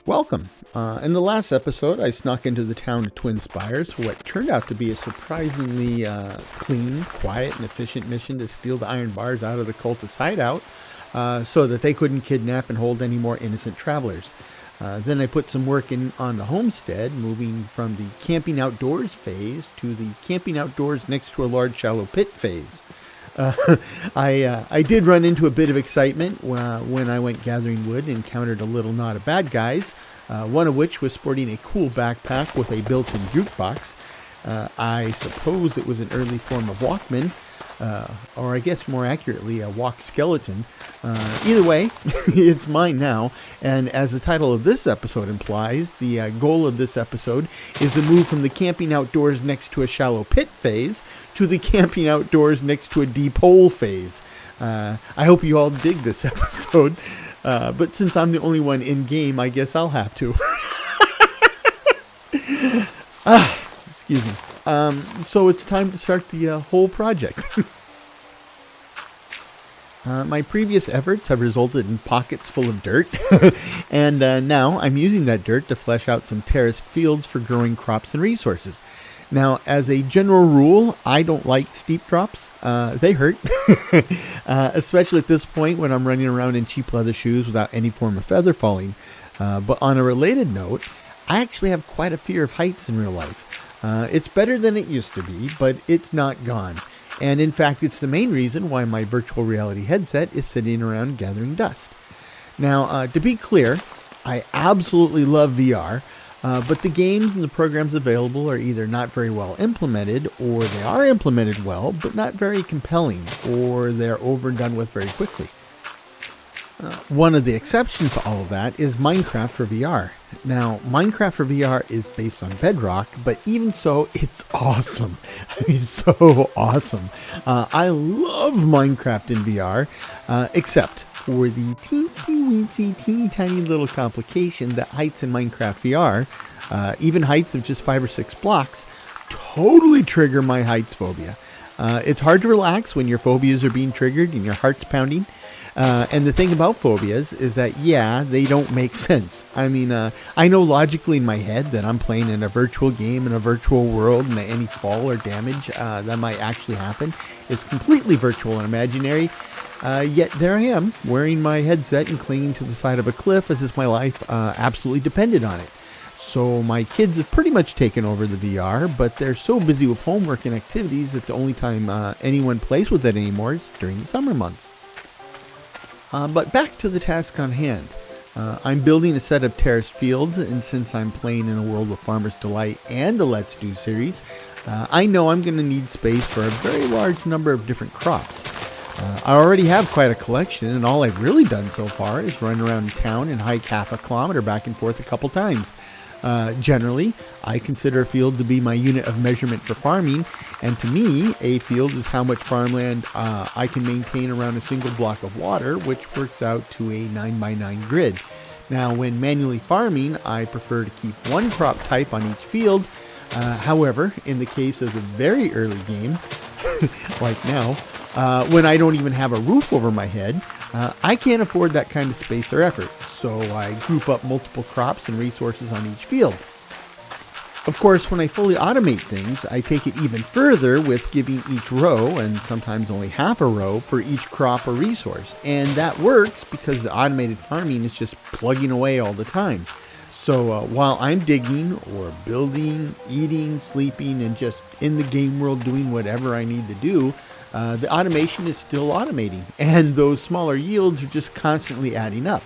Welcome. In the last episode, I snuck into the town of Twin Spires for what turned out to be a surprisingly clean, quiet, and efficient mission to steal the iron bars out of the cultist hideout so that they couldn't kidnap and hold any more innocent travelers. Then I put some work in on the homestead, moving from the camping outdoors phase to the camping outdoors next to a large shallow pit phase. I did run into a bit of excitement when I went gathering wood and encountered a little knot of bad guys, one of which was sporting a cool backpack with a built-in jukebox. I suppose it was an early form of Walkman, or I guess more accurately, a walk skeleton. Either way, it's mine now, and as the title of this episode implies, the goal of this episode is to move from the camping outdoors next to a shallow pit phase to the camping outdoors next to a deep hole phase. I hope you all dig this episode, but since I'm the only one in game, I guess I'll have to. Excuse me. So it's time to start the whole project. My previous efforts have resulted in pockets full of dirt, and now I'm using that dirt to flesh out some terraced fields for growing crops and resources. Now, as a general rule, I don't like steep drops. They hurt, especially at this point when I'm running around in cheap leather shoes without any form of feather falling. But on a related note, I actually have quite a fear of heights in real life. It's better than it used to be, but it's not gone. And in fact, it's the main reason why my virtual reality headset is sitting around gathering dust. Now, to be clear, I absolutely love VR, but the games and the programs available are either not very well implemented, or they are implemented well, but not very compelling, or they're over and done with very quickly. One of the exceptions to all of that is Minecraft for VR. Now, Minecraft for VR is based on Bedrock, but even so, it's awesome. I mean, so awesome. I love Minecraft in VR, except for the teensy-weensy, teeny-tiny little complication that heights in Minecraft VR, even heights of just 5 or 6 blocks, totally trigger my heights phobia. It's hard to relax when your phobias are being triggered and your heart's pounding. And the thing about phobias is that, yeah, they don't make sense. I mean, I know logically in my head that I'm playing in a virtual game in a virtual world, and that any fall or damage that might actually happen is completely virtual and imaginary. Yet there I am, wearing my headset and clinging to the side of a cliff as if my life absolutely depended on it. So my kids have pretty much taken over the VR, but they're so busy with homework and activities that the only time anyone plays with it anymore is during the summer months. But back to the task on hand. I'm building a set of terraced fields, and since I'm playing in a world of Farmer's Delight and the Let's Do series, I know I'm going to need space for a very large number of different crops. I already have quite a collection, and all I've really done so far is run around town and hike half a kilometer back and forth a couple times. Generally, I consider a field to be my unit of measurement for farming, and to me, a field is how much farmland I can maintain around a single block of water, which works out to a 9x9 grid. Now, when manually farming, I prefer to keep one crop type on each field. However, in the case of the very early game, like now, when I don't even have a roof over my head, I can't afford that kind of space or effort, so I group up multiple crops and resources on each field. Of course, when I fully automate things, I take it even further with giving each row, and sometimes only half a row, for each crop or resource. And that works because the automated farming is just plugging away all the time. So while I'm digging or building, eating, sleeping, and just in the game world doing whatever I need to do, the automation is still automating, and those smaller yields are just constantly adding up.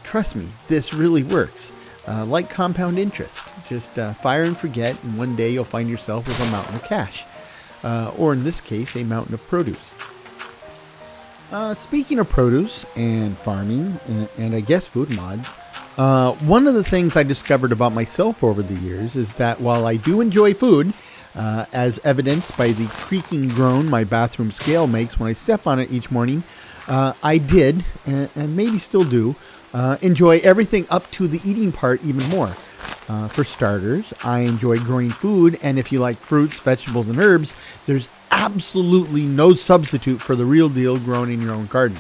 Trust me, this really works. Like compound interest. Just fire and forget, and one day you'll find yourself with a mountain of cash. Or in this case, a mountain of produce. Speaking of produce and farming, and I guess food mods, one of the things I discovered about myself over the years is that while I do enjoy food, as evidenced by the creaking groan my bathroom scale makes when I step on it each morning, I did, and maybe still do, enjoy everything up to the eating part even more. For starters, I enjoy growing food, and if you like fruits, vegetables, and herbs, there's absolutely no substitute for the real deal grown in your own garden.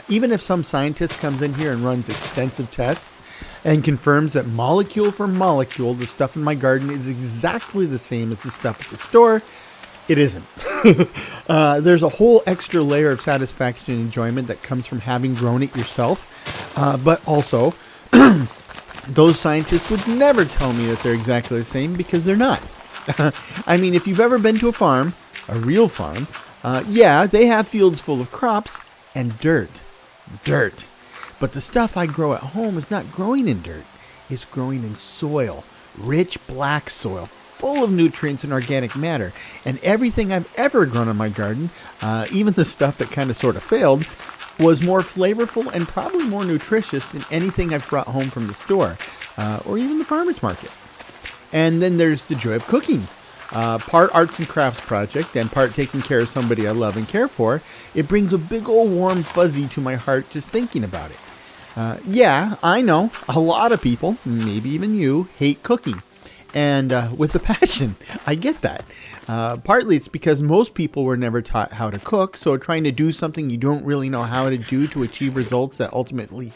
Even if some scientist comes in here and runs extensive tests and confirms that molecule for molecule, the stuff in my garden is exactly the same as the stuff at the store. It isn't. There's a whole extra layer of satisfaction and enjoyment that comes from having grown it yourself. But also, those scientists would never tell me that they're exactly the same because they're not. I mean, if you've ever been to a farm, a real farm, yeah, they have fields full of crops and dirt. Dirt. But the stuff I grow at home is not growing in dirt. It's growing in soil, rich black soil, full of nutrients and organic matter. And everything I've ever grown in my garden, even the stuff that kind of sort of failed, was more flavorful and probably more nutritious than anything I've brought home from the store, or even the farmer's market. And then there's the joy of cooking. Part arts and crafts project and part taking care of somebody I love and care for. It brings a big old warm fuzzy to my heart just thinking about it. Yeah, I know, a lot of people, maybe even you, hate cooking. And with a passion, I get that. Partly it's because most people were never taught how to cook, so trying to do something you don't really know how to do to achieve results that ultimately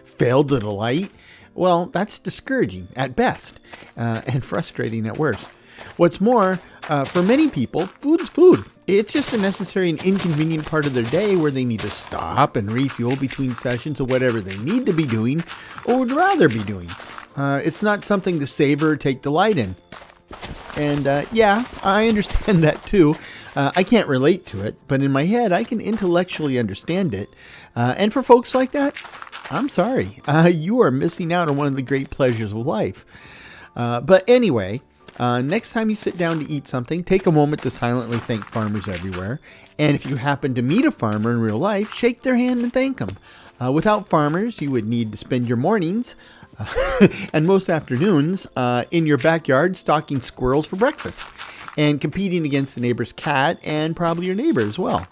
fail to delight, well, that's discouraging at best, and frustrating at worst. What's more, for many people, food's food. It's just a necessary and inconvenient part of their day where they need to stop and refuel between sessions of whatever they need to be doing or would rather be doing. It's not something to savor or take delight in. And yeah, I understand that too. I can't relate to it, but in my head, I can intellectually understand it. And for folks like that, I'm sorry. You are missing out on one of the great pleasures of life. But anyway, next time you sit down to eat something, take a moment to silently thank farmers everywhere. And if you happen to meet a farmer in real life, shake their hand and thank them. Without farmers, you would need to spend your mornings and most afternoons in your backyard stalking squirrels for breakfast and competing against the neighbor's cat and probably your neighbor as well.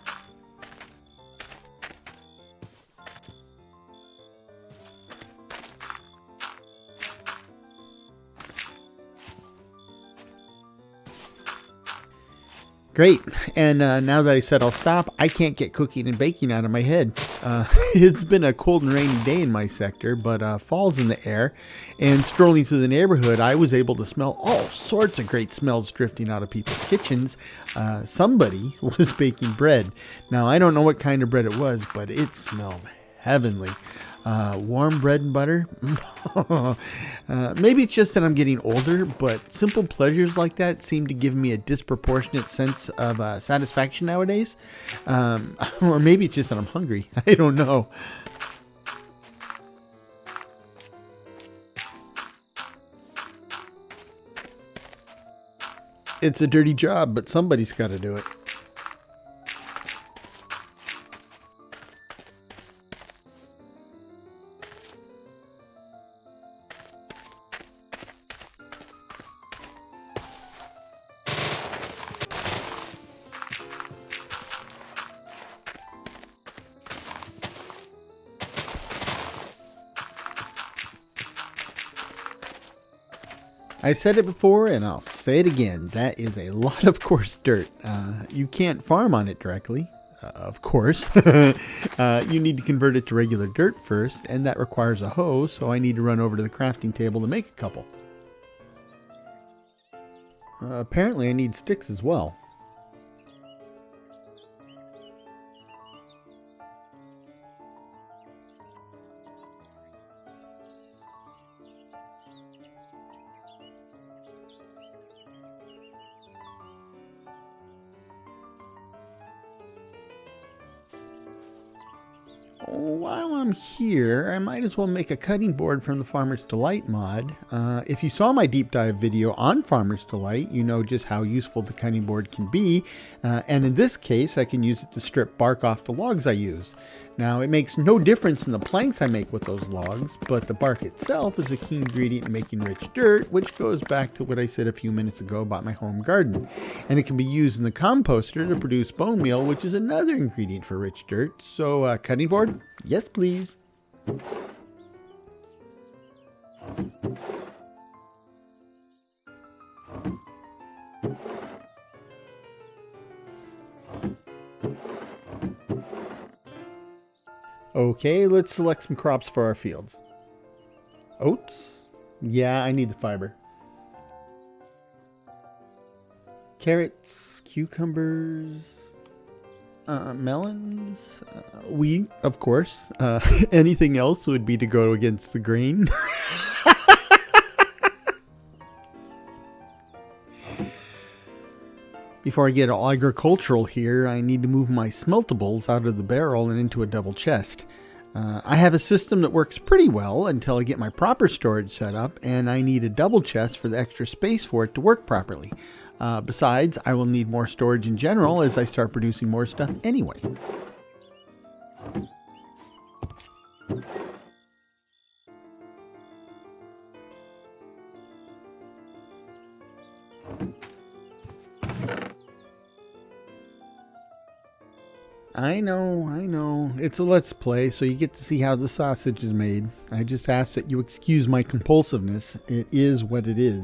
Great. And now that I said I'll stop, I can't get cooking and baking out of my head. It's been a cold and rainy day in my sector, but fall's in the air. And strolling through the neighborhood, I was able to smell all sorts of great smells drifting out of people's kitchens. Somebody was baking bread. Now, I don't know what kind of bread it was, but it smelled heavenly. Warm bread and butter. Maybe it's just that I'm getting older, but simple pleasures like that seem to give me a disproportionate sense of satisfaction nowadays. Or maybe it's just that I'm hungry. I don't know. It's a dirty job, but somebody's got to do it. I said it before and I'll say it again. That is a lot of coarse dirt. You can't farm on it directly, of course. You need to convert it to regular dirt first, and that requires a hoe, so I need to run over to the crafting table to make a couple. Apparently I need sticks as well. While I'm here, I might as well make a cutting board from the Farmer's Delight mod. If you saw my deep dive video on Farmer's Delight, you know just how useful the cutting board can be. And in this case, I can use it to strip bark off the logs I use. Now, it makes no difference in the planks I make with those logs, but the bark itself is a key ingredient in making rich dirt, which goes back to what I said a few minutes ago about my home garden. And it can be used in the composter to produce bone meal, which is another ingredient for rich dirt. So, cutting board? Yes, please. Okay, let's select some crops for our fields. Oats? Yeah, I need the fiber. Carrots, cucumbers, melons, wheat, of course. Anything else would be to go against the grain. Before I get all agricultural here, I need to move my smeltables out of the barrel and into a double chest. I have a system that works pretty well until I get my proper storage set up, and I need a double chest for the extra space for it to work properly. Besides, I will need more storage in general as I start producing more stuff anyway. I know. It's a Let's Play, so you get to see how the sausage is made. I just ask that you excuse my compulsiveness. It is what it is.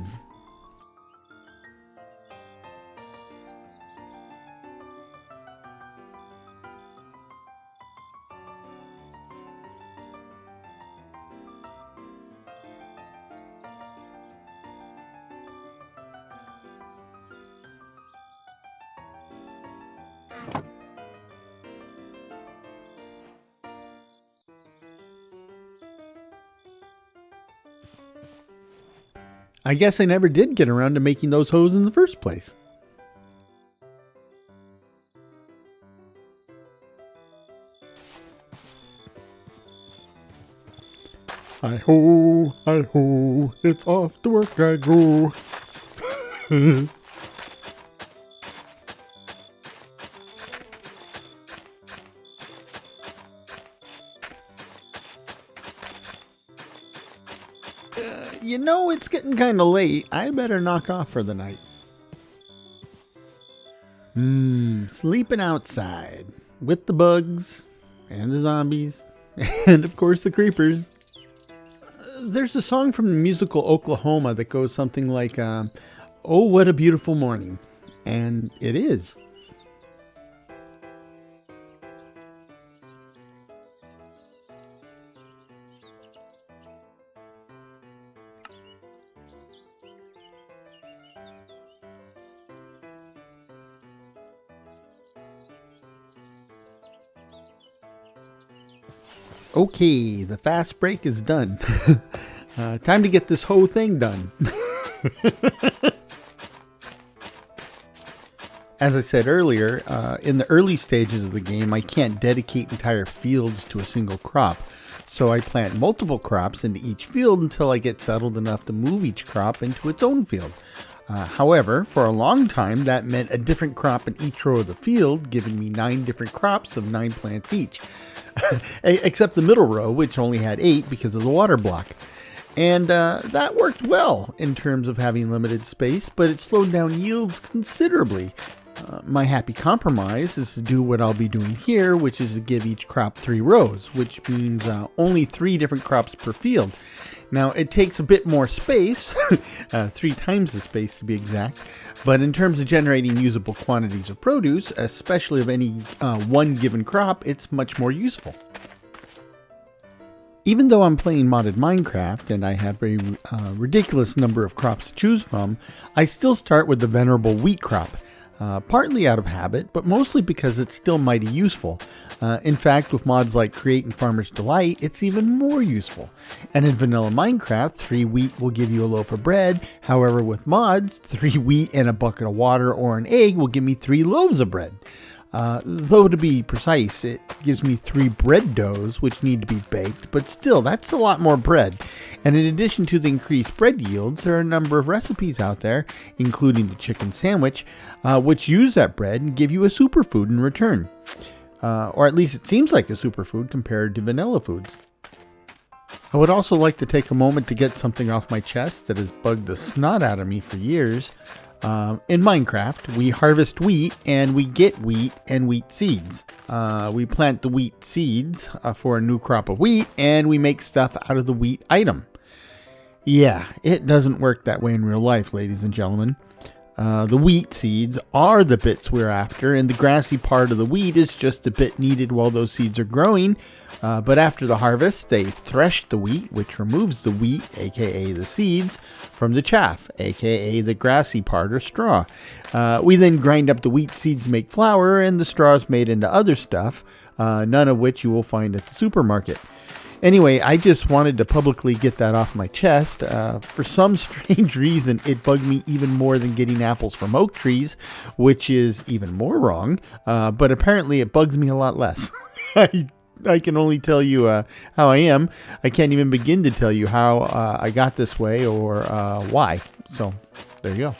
I guess I never did get around to making those hoes in the first place. Hi-ho, it's off to work I go. You know, it's getting kind of late. I better knock off for the night. Sleeping outside with the bugs and the zombies and, of course, the creepers. There's a song from the musical Oklahoma that goes something like, "Oh, what a beautiful morning." And it is. Okay, the fast break is done. Time to get this whole thing done. As I said earlier, in the early stages of the game, I can't dedicate entire fields to a single crop. So I plant multiple crops into each field until I get settled enough to move each crop into its own field. However, for a long time, that meant a different crop in each row of the field, giving me 9 different crops of 9 plants each. Except the middle row, which only had 8 because of the water block. And that worked well in terms of having limited space, but it slowed down yields considerably. My happy compromise is to do what I'll be doing here, which is to give each crop 3 rows, which means only 3 different crops per field. Now, it takes a bit more space, 3 times the space to be exact, but in terms of generating usable quantities of produce, especially of any one given crop, it's much more useful. Even though I'm playing modded Minecraft and I have a ridiculous number of crops to choose from, I still start with the venerable wheat crop. Partly out of habit, but mostly because it's still mighty useful. In fact, with mods like Create and Farmer's Delight, it's even more useful. And in vanilla Minecraft, 3 wheat will give you a loaf of bread. However, with mods, 3 wheat and a bucket of water or an egg will give me 3 loaves of bread. Though to be precise, it gives me 3 bread doughs which need to be baked, but still, that's a lot more bread. And in addition to the increased bread yields, there are a number of recipes out there, including the chicken sandwich, which use that bread and give you a superfood in return. Or at least it seems like a superfood compared to vanilla foods. I would also like to take a moment to get something off my chest that has bugged the snot out of me for years. In Minecraft, we harvest wheat and we get wheat and wheat seeds. We plant the wheat seeds for a new crop of wheat and we make stuff out of the wheat item. Yeah, it doesn't work that way in real life, ladies and gentlemen. The wheat seeds are the bits we're after, and the grassy part of the wheat is just the bit needed while those seeds are growing. But after the harvest, they thresh the wheat, which removes the wheat, aka the seeds, from the chaff, aka the grassy part or straw. We then grind up the wheat seeds to make flour, and the straw is made into other stuff, none of which you will find at the supermarket. Anyway, I just wanted to publicly get that off my chest. For some strange reason, it bugged me even more than getting apples from oak trees, which is even more wrong. But apparently it bugs me a lot less. I can only tell you how I am. I can't even begin to tell you how I got this way or why. So there you go.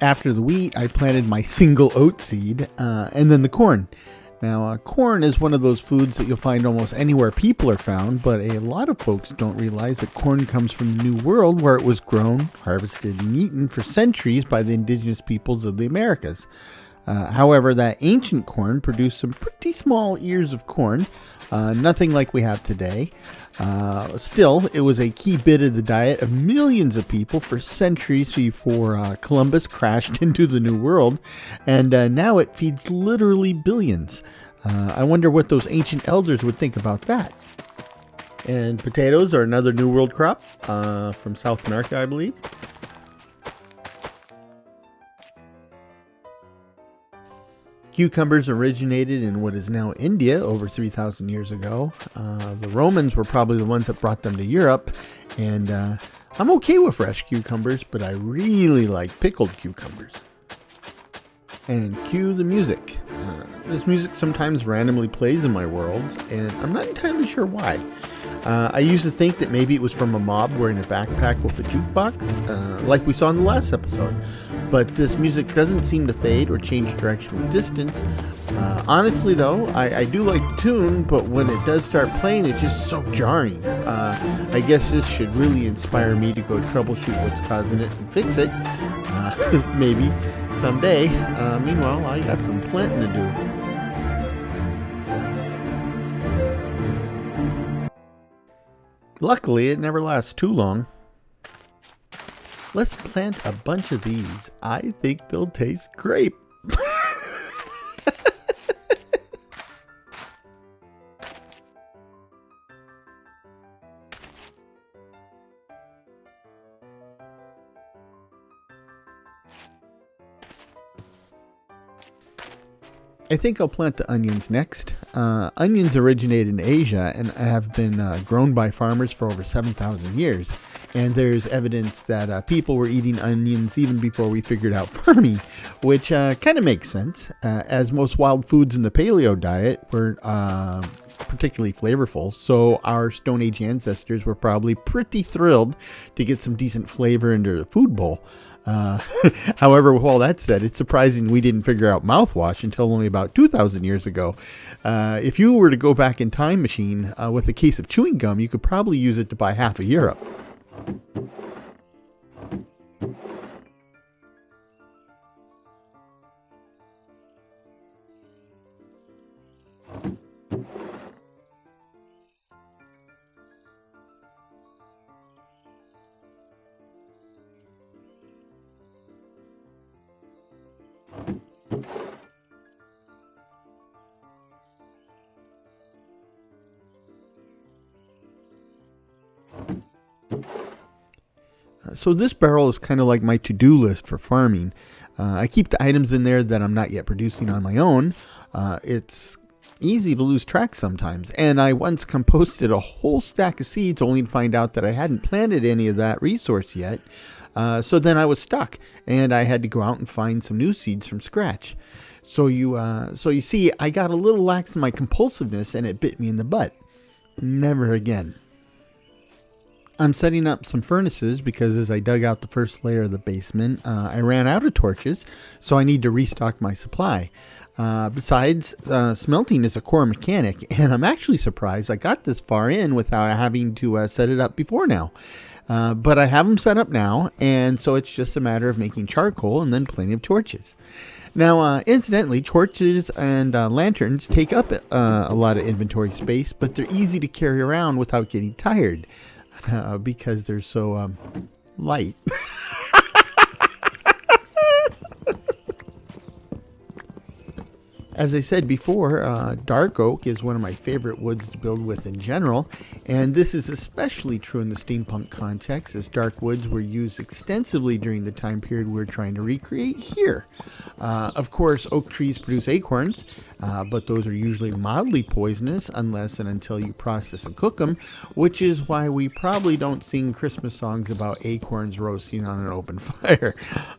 After the wheat, I planted my single oat seed and then the corn. Now, corn is one of those foods that you'll find almost anywhere people are found, but a lot of folks don't realize that corn comes from the New World, where it was grown, harvested, and eaten for centuries by the indigenous peoples of the Americas. However, that ancient corn produced some pretty small ears of corn, nothing like we have today. Still, it was a key bit of the diet of millions of people for centuries before Columbus crashed into the New World, and now it feeds literally billions. I wonder what those ancient elders would think about that. And potatoes are another New World crop from South America, I believe. Cucumbers originated in what is now India over 3,000 years ago. The Romans were probably the ones that brought them to Europe, and I'm okay with fresh cucumbers, but I really like pickled cucumbers. And cue the music. This music sometimes randomly plays in my worlds, and I'm not entirely sure why. I used to think that maybe it was from a mob wearing a backpack with a jukebox, like we saw in the last episode. But this music doesn't seem to fade or change direction with distance. Honestly, though, I do like the tune, but when it does start playing, it's just so jarring. I guess this should really inspire me to go troubleshoot what's causing it and fix it. Maybe someday. Meanwhile, I got some planting to do. Luckily, it never lasts too long. Let's plant a bunch of these. I think they'll taste great. I think I'll plant the onions next. Onions originate in Asia and have been grown by farmers for over 7,000 years. And there's evidence that people were eating onions even before we figured out farming, which kind of makes sense, as most wild foods in the paleo diet were particularly flavorful. So our Stone Age ancestors were probably pretty thrilled to get some decent flavor into their food bowl. However, with all that said, it's surprising we didn't figure out mouthwash until only about 2,000 years ago. If you were to go back in time machine with a case of chewing gum, you could probably use it to buy half of Europe. So this barrel is kind of like my to-do list for farming. I keep the items in there that I'm not yet producing on my own. It's easy to lose track sometimes, and I once composted a whole stack of seeds only to find out that I hadn't planted any of that resource yet. So then I was stuck, and I had to go out and find some new seeds from scratch. So you see, I got a little lax in my compulsiveness, and it bit me in the butt. Never again. I'm setting up some furnaces because as I dug out the first layer of the basement, I ran out of torches, so I need to restock my supply. Besides, smelting is a core mechanic, and I'm actually surprised I got this far in without having to set it up before now. But I have them set up now, and so it's just a matter of making charcoal and then plenty of torches. Now, incidentally, torches and lanterns take up a lot of inventory space, but they're easy to carry around without getting tired. Because they're so light. As I said before, dark oak is one of my favorite woods to build with in general, and this is especially true in the steampunk context, as dark woods were used extensively during the time period we're trying to recreate here. Of course, oak trees produce acorns, but those are usually mildly poisonous unless and until you process and cook them, which is why we probably don't sing Christmas songs about acorns roasting on an open fire.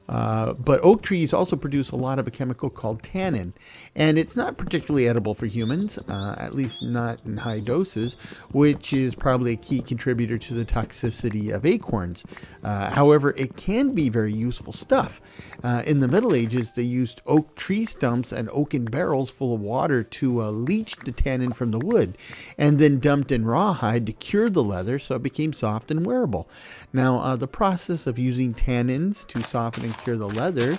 But oak trees also produce a lot of a chemical called tannin, and it's not particularly edible for humans, at least not in high doses, which is probably a key contributor to the toxicity of acorns. However, it can be very useful stuff. In the Middle Ages, they used oak tree stumps and oaken barrels full of water to leach the tannin from the wood, and then dumped in rawhide to cure the leather so it became soft and wearable. Now, the process of using tannins to soften and cure the leather,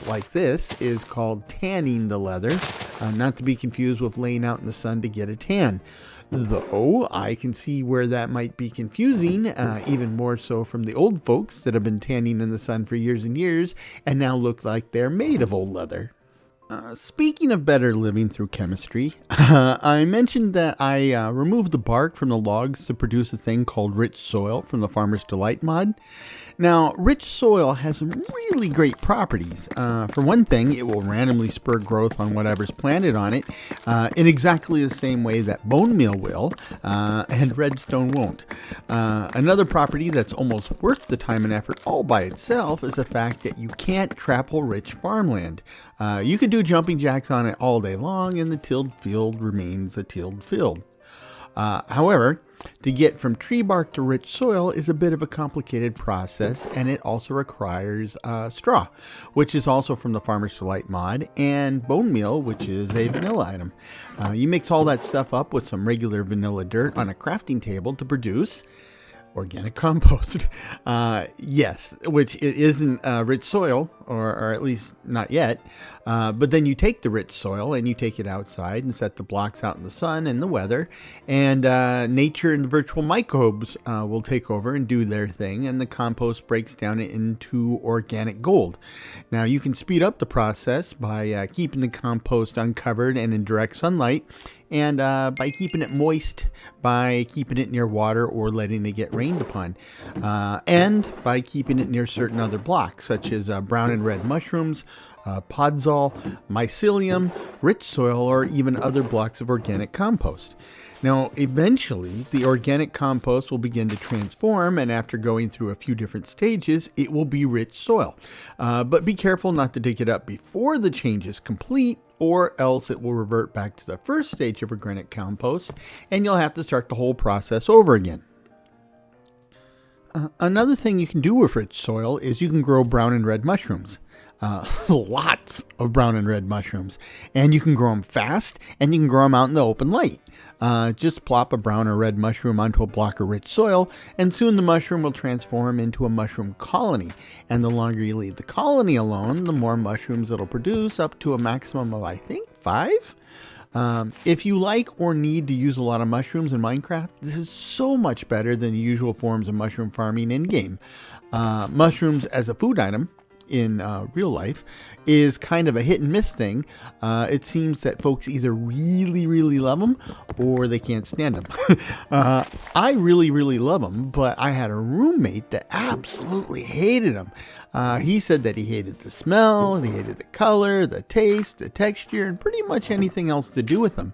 like this, is called tanning the leather, not to be confused with laying out in the sun to get a tan. Though I can see where that might be confusing, even more so from the old folks that have been tanning in the sun for years and years and now look like they're made of old leather. Speaking of better living through chemistry, I mentioned that I removed the bark from the logs to produce a thing called rich soil from the Farmer's Delight mod. Now, rich soil has some really great properties. For one thing, it will randomly spur growth on whatever's planted on it in exactly the same way that bone meal will, and redstone won't. Another property that's almost worth the time and effort all by itself is the fact that you can't trample rich farmland. You can do jumping jacks on it all day long, and the tilled field remains a tilled field. However, to get from tree bark to rich soil is a bit of a complicated process, and it also requires straw, which is also from the Farmer's Delight mod, and bone meal, which is a vanilla item. You mix all that stuff up with some regular vanilla dirt on a crafting table to produce organic compost. Yes, which it isn't rich soil, or at least not yet. But then you take the rich soil and you take it outside and set the blocks out in the sun and the weather, and nature and the virtual microbes will take over and do their thing, and the compost breaks down into organic gold. Now, you can speed up the process by keeping the compost uncovered and in direct sunlight, and by keeping it moist, by keeping it near water or letting it get rained upon, and by keeping it near certain other blocks, such as brown and red mushrooms, podzol, mycelium, rich soil, or even other blocks of organic compost. Now, eventually, the organic compost will begin to transform, and after going through a few different stages, it will be rich soil. But be careful not to dig it up before the change is complete, or else it will revert back to the first stage of organic compost, and you'll have to start the whole process over again. Another thing you can do with rich soil is you can grow brown and red mushrooms. Lots of brown and red mushrooms, and you can grow them fast, and you can grow them out in the open light. Just plop a brown or red mushroom onto a block of rich soil, and soon the mushroom will transform into a mushroom colony. And the longer you leave the colony alone, the more mushrooms it'll produce, up to a maximum of, I think, 5? If you like or need to use a lot of mushrooms in Minecraft, this is so much better than the usual forms of mushroom farming in-game. Mushrooms as a food item in real life is kind of a hit and miss thing. It seems that folks either really, really love them or they can't stand them. I really, really love them, but I had a roommate that absolutely hated them. He said that he hated the smell, he hated the color, the taste, the texture, and pretty much anything else to do with them.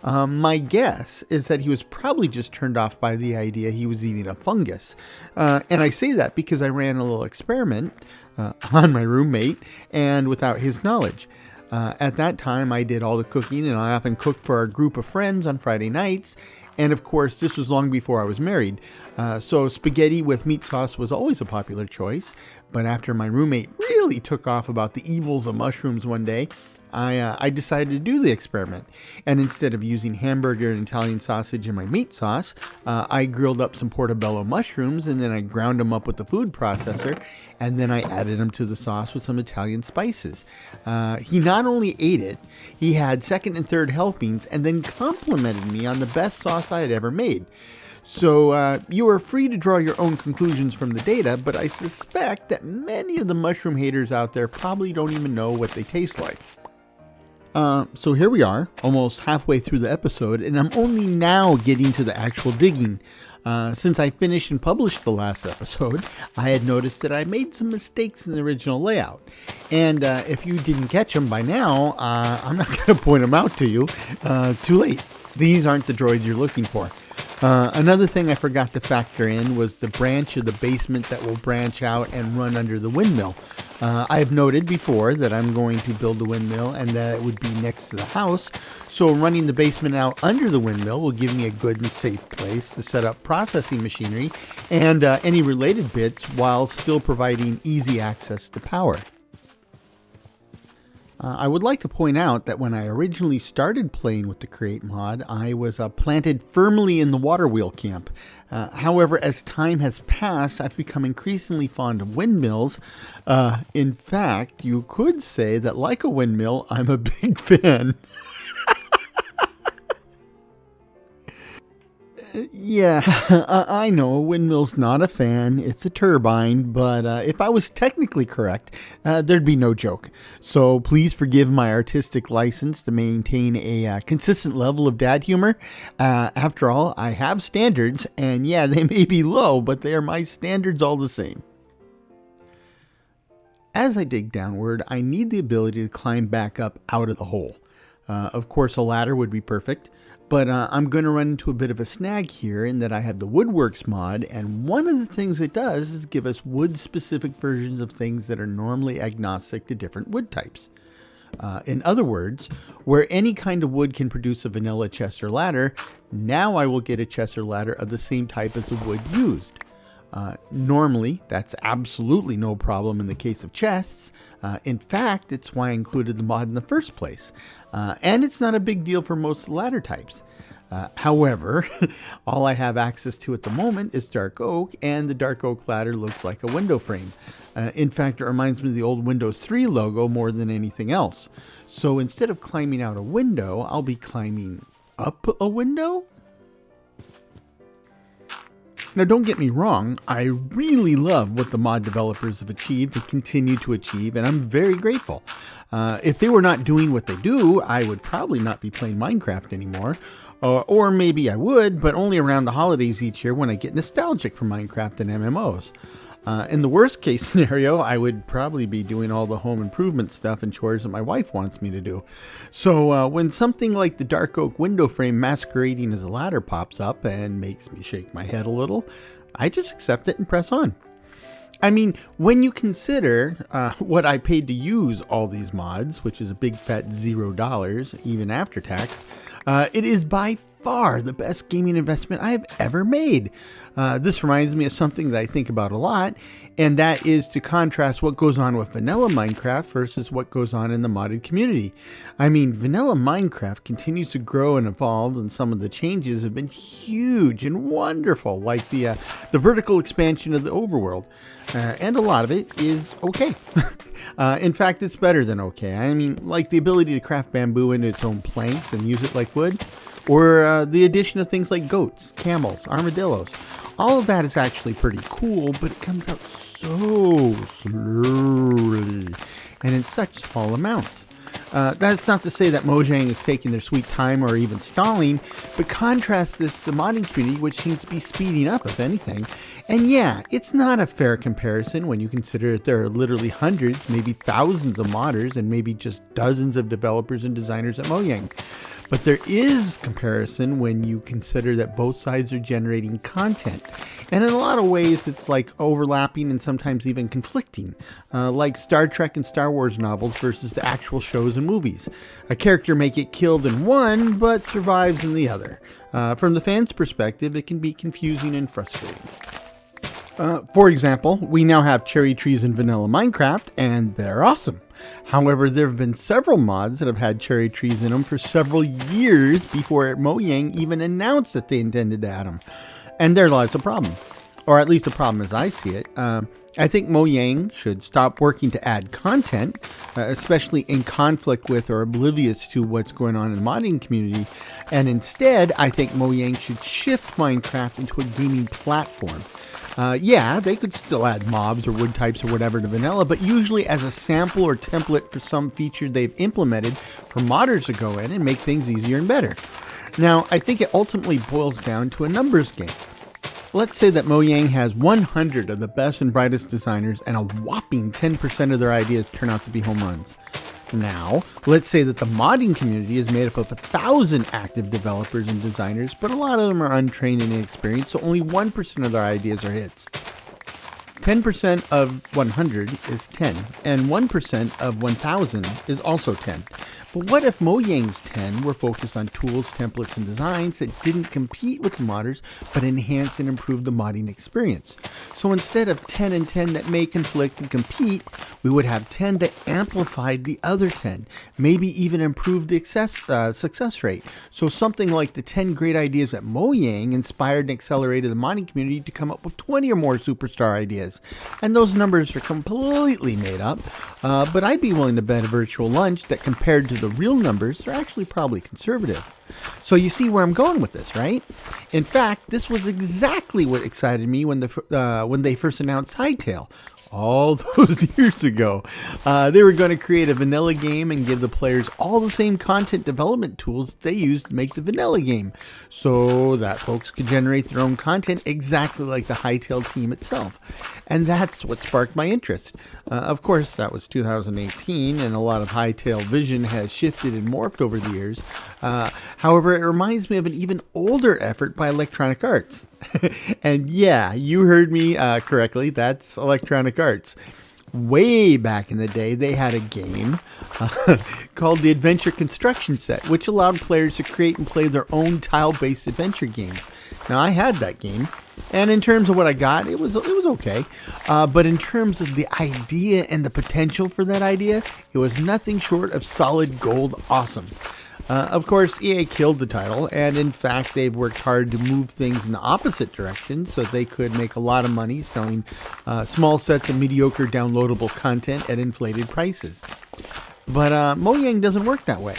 My guess is that he was probably just turned off by the idea he was eating a fungus. And I say that because I ran a little experiment on my roommate and without his knowledge. At that time, I did all the cooking, and I often cooked for our group of friends on Friday nights. And of course, this was long before I was married. So spaghetti with meat sauce was always a popular choice. But after my roommate really took off about the evils of mushrooms one day, I decided to do the experiment. And instead of using hamburger and Italian sausage in my meat sauce, I grilled up some portobello mushrooms, and then I ground them up with the food processor, and then I added them to the sauce with some Italian spices. He not only ate it, he had second and third helpings, and then complimented me on the best sauce I had ever made. So you are free to draw your own conclusions from the data, but I suspect that many of the mushroom haters out there probably don't even know what they taste like. So here we are, almost halfway through the episode, and I'm only now getting to the actual digging. Since I finished and published the last episode, I had noticed that I made some mistakes in the original layout. And if you didn't catch them by now, I'm not going to point them out to you. Too late. These aren't the droids you're looking for. Another thing I forgot to factor in was the branch of the basement that will branch out and run under the windmill. I have noted before that I'm going to build the windmill and that it would be next to the house, so running the basement out under the windmill will give me a good and safe place to set up processing machinery and any related bits while still providing easy access to power. I would like to point out that when I originally started playing with the Create mod, I was planted firmly in the water wheel camp. However, as time has passed, I've become increasingly fond of windmills. In fact, you could say that like a windmill, I'm a big fan. Yeah, I know a windmill's not a fan, it's a turbine, but if I was technically correct, there'd be no joke. So please forgive my artistic license to maintain a consistent level of dad humor. After all, I have standards, and yeah, they may be low, but they are my standards all the same. As I dig downward, I need the ability to climb back up out of the hole. Of course, a ladder would be perfect. But I'm going to run into a bit of a snag here in that I have the Woodworks mod, and one of the things it does is give us wood-specific versions of things that are normally agnostic to different wood types. In other words, where any kind of wood can produce a vanilla chest or ladder, now I will get a chest or ladder of the same type as the wood used. Normally, that's absolutely no problem in the case of chests. In fact, it's why I included the mod in the first place. And it's not a big deal for most ladder types. However, all I have access to at the moment is dark oak, and the dark oak ladder looks like a window frame. In fact, it reminds me of the old Windows 3 logo more than anything else. So instead of climbing out a window, I'll be climbing up a window? Now, don't get me wrong, I really love what the mod developers have achieved and continue to achieve, and I'm very grateful. If they were not doing what they do, I would probably not be playing Minecraft anymore. Or maybe I would, but only around the holidays each year when I get nostalgic for Minecraft and MMOs. In the worst case scenario, I would probably be doing all the home improvement stuff and chores that my wife wants me to do. So when something like the dark oak window frame masquerading as a ladder pops up and makes me shake my head a little, I just accept it and press on. I mean, when you consider what I paid to use all these mods, which is a big fat $0, even after tax, it is by far the best gaming investment I have ever made. This reminds me of something that I think about a lot, and that is to contrast what goes on with vanilla Minecraft versus what goes on in the modded community. I mean, vanilla Minecraft continues to grow and evolve, and some of the changes have been huge and wonderful, like the vertical expansion of the overworld. And a lot of it is okay. In fact, it's better than okay. I mean, like the ability to craft bamboo into its own planks and use it like wood, or the addition of things like goats, camels, armadillos. All of that is actually pretty cool, but it comes out so slowly and in such small amounts. That's not to say that Mojang is taking their sweet time or even stalling, but contrast this to the modding community, which seems to be speeding up, if anything. And yeah, it's not a fair comparison when you consider that there are literally hundreds, maybe thousands of modders and maybe just dozens of developers and designers at Mojang. But there is comparison when you consider that both sides are generating content. And in a lot of ways, it's like overlapping and sometimes even conflicting, like Star Trek and Star Wars novels versus the actual shows and movies. A character may get killed in one, but survives in the other. From the fan's perspective, it can be confusing and frustrating. For example, we now have cherry trees in vanilla Minecraft, and they're awesome. However, there have been several mods that have had cherry trees in them for several years before Mojang even announced that they intended to add them. And there lies a problem. Or at least a problem as I see it. I think Mojang should stop working to add content, especially in conflict with or oblivious to what's going on in the modding community. And instead, I think Mojang should shift Minecraft into a gaming platform. Yeah, they could still add mobs or wood types or whatever to vanilla, but usually as a sample or template for some feature they've implemented for modders to go in and make things easier and better. Now, I think it ultimately boils down to a numbers game. Let's say that Mojang has 100 of the best and brightest designers and a whopping 10% of their ideas turn out to be home runs. Now, let's say that the modding community is made up of 1,000 active developers and designers, but a lot of them are untrained and inexperienced, so only 1% of their ideas are hits. 10% of 100 is 10, and 1% of 1,000 is also 10. But what if Mojang's 10 were focused on tools, templates, and designs that didn't compete with the modders, but enhance and improve the modding experience? So instead of 10 and 10 that may conflict and compete, we would have 10 that amplified the other 10, maybe even improved the success rate. So something like the 10 great ideas that Mojang inspired and accelerated the modding community to come up with 20 or more superstar ideas. And those numbers are completely made up, but I'd be willing to bet a virtual lunch that compared to the real numbers, they're actually probably conservative. So you see where I'm going with this, right? In fact, this was exactly what excited me when they first announced Hightail. All those years ago. They were going to create a vanilla game and give the players all the same content development tools they used to make the vanilla game, so that folks could generate their own content exactly like the Hightail team itself. And that's what sparked my interest. Of course, that was 2018, and a lot of Hightail vision has shifted and morphed over the years. However, it reminds me of an even older effort by Electronic Arts. And yeah, you heard me correctly, that's Electronic Arts. Way back in the day, they had a game called the Adventure Construction Set, which allowed players to create and play their own tile-based adventure games. Now, I had that game, and in terms of what I got, it was okay. But in terms of the idea and the potential for that idea, it was nothing short of solid gold awesome. Of course, EA killed the title, and in fact, they've worked hard to move things in the opposite direction so they could make a lot of money selling small sets of mediocre downloadable content at inflated prices. But Mojang doesn't work that way.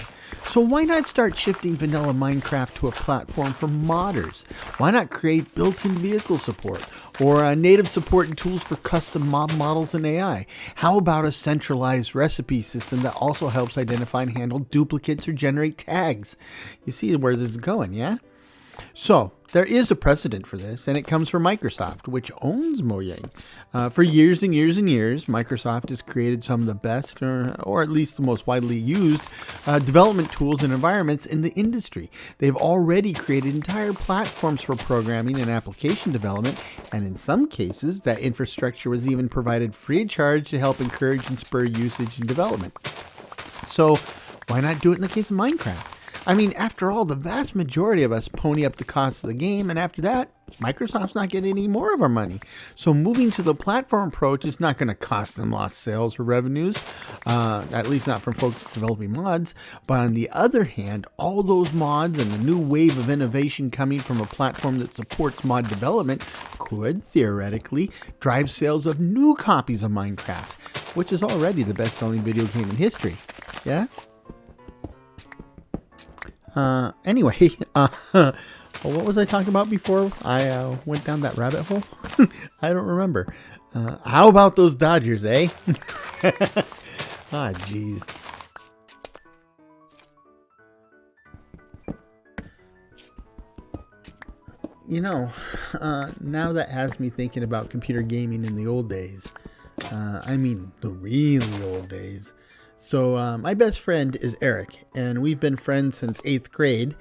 So why not start shifting vanilla Minecraft to a platform for modders? Why not create built-in vehicle support or native support and tools for custom mob models and AI? How about a centralized recipe system that also helps identify and handle duplicates or generate tags? You see where this is going, yeah? So, there is a precedent for this, and it comes from Microsoft, which owns Mojang. For years and years and years, Microsoft has created some of the best, or at least the most widely used, development tools and environments in the industry. They've already created entire platforms for programming and application development, and in some cases, that infrastructure was even provided free of charge to help encourage and spur usage and development. So, why not do it in the case of Minecraft? I mean, after all, the vast majority of us pony up the cost of the game, and after that, Microsoft's not getting any more of our money. So moving to the platform approach is not going to cost them lost sales or revenues, at least not from folks developing mods. But on the other hand, all those mods and the new wave of innovation coming from a platform that supports mod development could, theoretically, drive sales of new copies of Minecraft, which is already the best-selling video game in history. Yeah? Anyway, well, what was I talking about before I went down that rabbit hole? I don't remember. How about those Dodgers, eh? Ah, jeez. You know, now that has me thinking about computer gaming in the old days. I mean, the really old days. So my best friend is Eric, and we've been friends since 8th grade,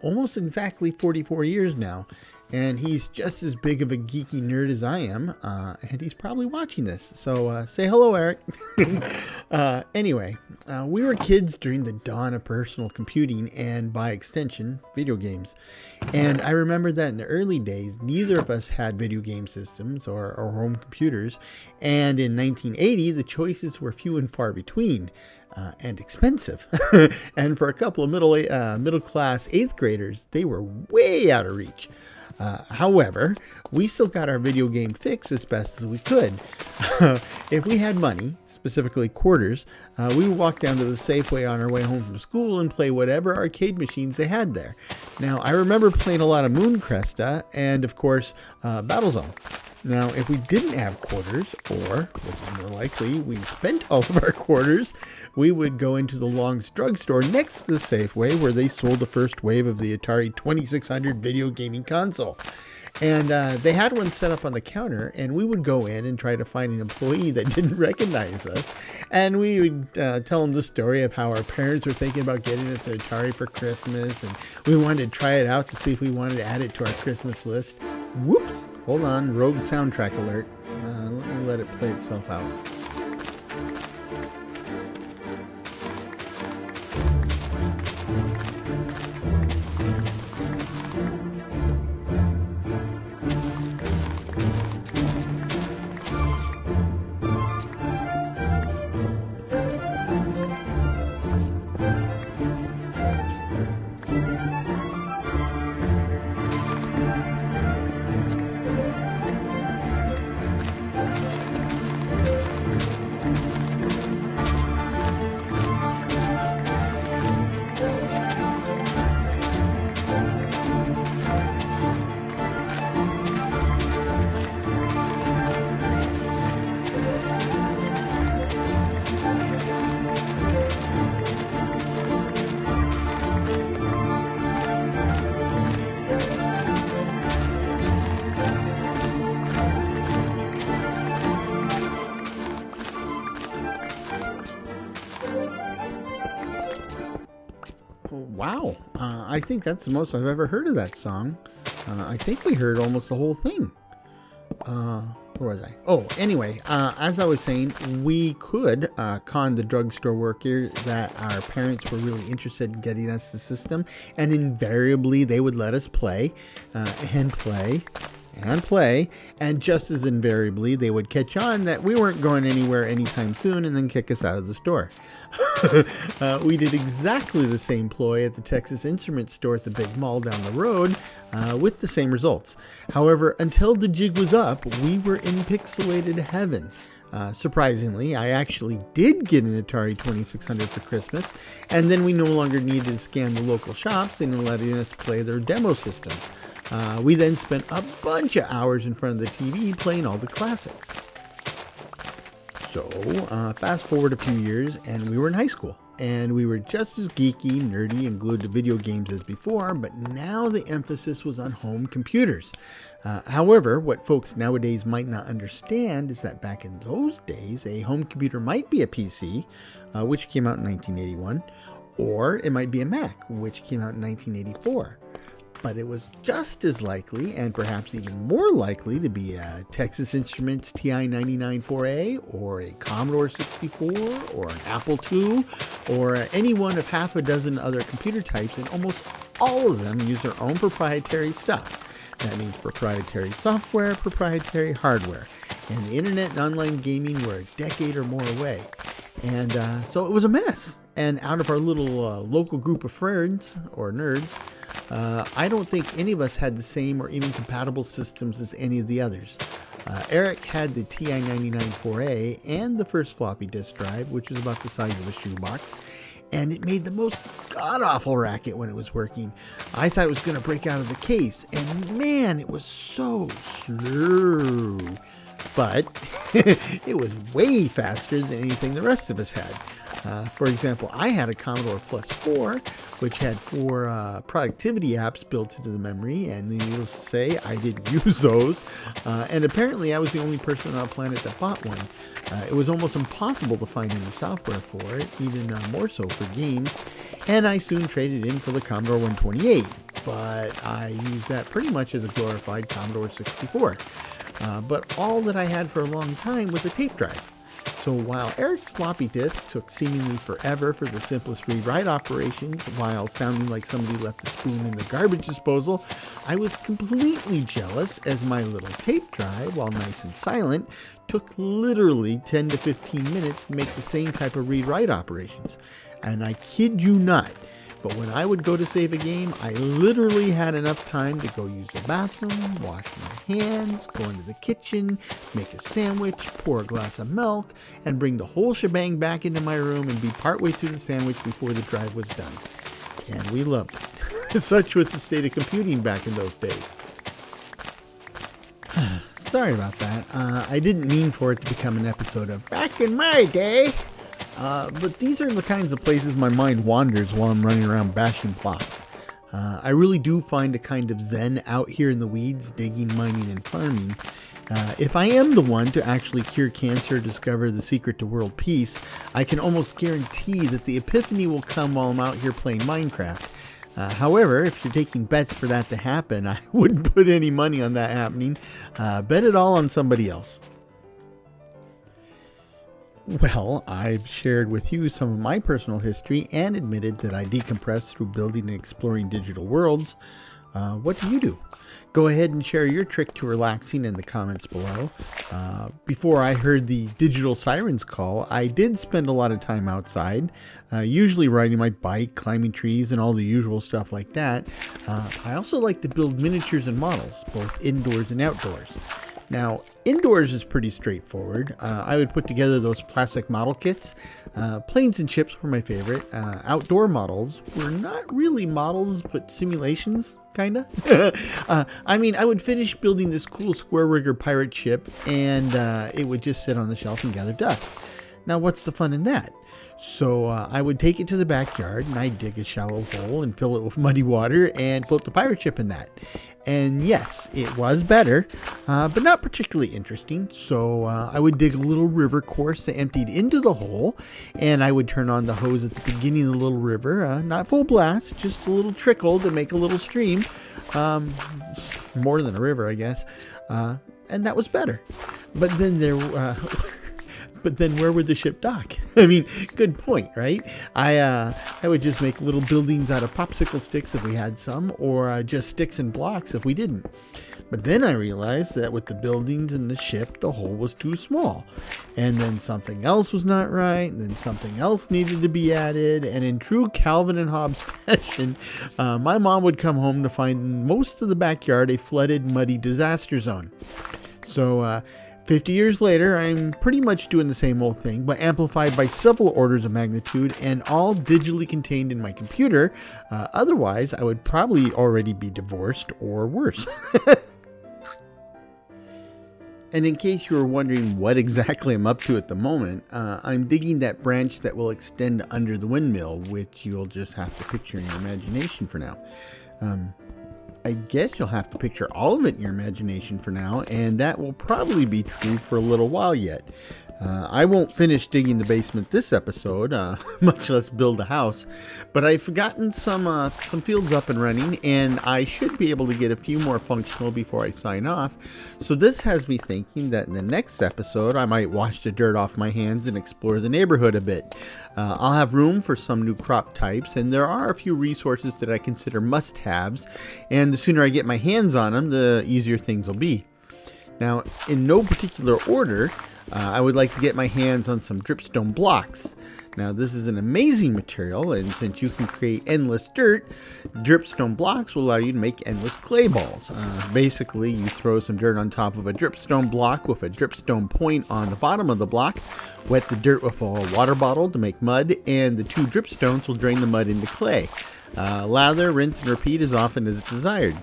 almost exactly 44 years now. And he's just as big of a geeky nerd as I am, and he's probably watching this. So say hello, Eric. Anyway, we were kids during the dawn of personal computing and, by extension, video games. And I remember that in the early days, neither of us had video game systems or home computers. And in 1980, the choices were few and far between. And expensive. And for a couple of middle-class 8th graders, they were way out of reach. However, we still got our video game fix as best as we could. If we had money, specifically quarters, we would walk down to the Safeway on our way home from school and play whatever arcade machines they had there. Now, I remember playing a lot of Moon Cresta and, of course, Battlezone. Now, if we didn't have quarters, or, which is more likely, we spent all of our quarters, we would go into the Long's drugstore next to the Safeway where they sold the first wave of the Atari 2600 video gaming console. And they had one set up on the counter, and we would go in and try to find an employee that didn't recognize us. And we would tell them the story of how our parents were thinking about getting us an Atari for Christmas, and we wanted to try it out to see if we wanted to add it to our Christmas list. Whoops! Hold on, rogue soundtrack alert. Let me let it play itself out. Wow, I think that's the most I've ever heard of that song. I think we heard almost the whole thing. Where was I? Oh, anyway, as I was saying, we could con the drugstore worker that our parents were really interested in getting us the system, and invariably they would let us play and play and play, and just as invariably they would catch on that we weren't going anywhere anytime soon and then kick us out of the store. We did exactly the same ploy at the Texas Instruments store at the big mall down the road with the same results. However, until the jig was up, we were in pixelated heaven. Surprisingly, I actually did get an Atari 2600 for Christmas, and then we no longer needed to scan the local shops and letting us play their demo systems. We then spent a bunch of hours in front of the TV playing all the classics. So, fast forward a few years, and we were in high school, and we were just as geeky, nerdy, and glued to video games as before, but now the emphasis was on home computers. However, what folks nowadays might not understand is that back in those days, a home computer might be a PC, which came out in 1981, or it might be a Mac, which came out in 1984. But it was just as likely, and perhaps even more likely, to be a Texas Instruments TI-99 4A, or a Commodore 64, or an Apple II, or any one of half a dozen other computer types, and almost all of them use their own proprietary stuff. That means proprietary software, proprietary hardware, and the internet and online gaming were a decade or more away. And so it was a mess. And out of our little local group of friends, or nerds, I don't think any of us had the same or even compatible systems as any of the others. Eric had the TI-99 4A and the first floppy disk drive, which was about the size of a shoebox, and it made the most god-awful racket when it was working. I thought it was going to break out of the case, and man, it was so slow. But it was way faster than anything the rest of us had. For example, I had a Commodore Plus 4, which had 4 productivity apps built into the memory, and needless to say, I didn't use those. And apparently, I was the only person on the planet that bought one. It was almost impossible to find any software for it, even more so for games. And I soon traded in for the Commodore 128, but I used that pretty much as a glorified Commodore 64. But all that I had for a long time was a tape drive. So while Eric's floppy disk took seemingly forever for the simplest read-write operations, while sounding like somebody left a spoon in the garbage disposal, I was completely jealous as my little tape drive, while nice and silent, took literally 10 to 15 minutes to make the same type of read-write operations. And I kid you not, but when I would go to save a game, I literally had enough time to go use the bathroom, wash my hands, go into the kitchen, make a sandwich, pour a glass of milk, and bring the whole shebang back into my room and be partway through the sandwich before the drive was done. And we loved it. Such was the state of computing back in those days. sorry about that. I didn't mean for it to become an episode of Back in My Day. But these are the kinds of places my mind wanders while I'm running around bashing blocks. I really do find a kind of zen out here in the weeds, digging, mining, and farming. If I am the one to actually cure cancer or discover the secret to world peace, I can almost guarantee that the epiphany will come while I'm out here playing Minecraft. However, if you're taking bets for that to happen, I wouldn't put any money on that happening. Bet it all on somebody else. Well, I've shared with you some of my personal history and admitted that I decompress through building and exploring digital worlds. What do you do? Go ahead and share your trick to relaxing in the comments below. Before I heard the digital sirens call, I did spend a lot of time outside, usually riding my bike, climbing trees, and all the usual stuff like that. I also like to build miniatures and models, both indoors and outdoors. Now, indoors is pretty straightforward. I would put together those plastic model kits. Planes and ships were my favorite. Outdoor models were not really models, but simulations, kinda. I mean, I would finish building this cool square rigger pirate ship, and it would just sit on the shelf and gather dust. Now, what's the fun in that? So I would take it to the backyard, and I'd dig a shallow hole and fill it with muddy water and float the pirate ship in that. And yes, it was better, but not particularly interesting. So I would dig a little river course that emptied into the hole, and I would turn on the hose at the beginning of the little river, not full blast, just a little trickle to make a little stream, more than a river, I guess, and that was better. But then But then where would the ship dock? I mean, good point, right? I would just make little buildings out of popsicle sticks if we had some, or just sticks and blocks if we didn't. But then I realized that with the buildings and the ship, the hole was too small. And then something else was not right, and then something else needed to be added, and in true Calvin and Hobbes fashion, my mom would come home to find most of the backyard a flooded, muddy disaster zone. So, 50 years later, I'm pretty much doing the same old thing, but amplified by several orders of magnitude and all digitally contained in my computer. Otherwise, I would probably already be divorced or worse. And in case you were wondering what exactly I'm up to at the moment, I'm digging that branch that will extend under the windmill, which you'll just have to picture in your imagination for now. I guess you'll have to picture all of it in your imagination for now, and that will probably be true for a little while yet. I won't finish digging the basement this episode, much less build a house, but I've gotten some fields up and running, and I should be able to get a few more functional before I sign off. So this has me thinking that in the next episode, I might wash the dirt off my hands and explore the neighborhood a bit. I'll have room for some new crop types, and there are a few resources that I consider must-haves, and the sooner I get my hands on them, the easier things will be. Now, in no particular order, I would like to get my hands on some dripstone blocks. Now, this is an amazing material, and since you can create endless dirt, dripstone blocks will allow you to make endless clay balls. Basically, you throw some dirt on top of a dripstone block with a dripstone point on the bottom of the block, wet the dirt with a water bottle to make mud, and the two dripstones will drain the mud into clay. Lather, rinse, and repeat as often as desired.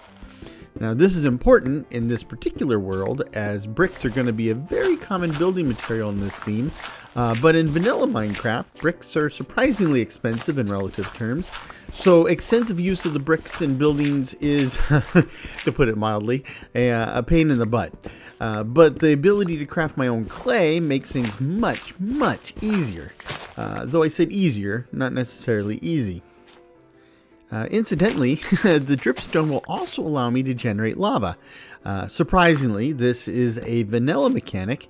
Now, this is important in this particular world, as bricks are going to be a very common building material in this theme, but in vanilla Minecraft, bricks are surprisingly expensive in relative terms, so extensive use of the bricks in buildings is, to put it mildly, a pain in the butt. But the ability to craft my own clay makes things much, much easier. Though I said easier, not necessarily easy. Incidentally, the dripstone will also allow me to generate lava. Surprisingly, this is a vanilla mechanic.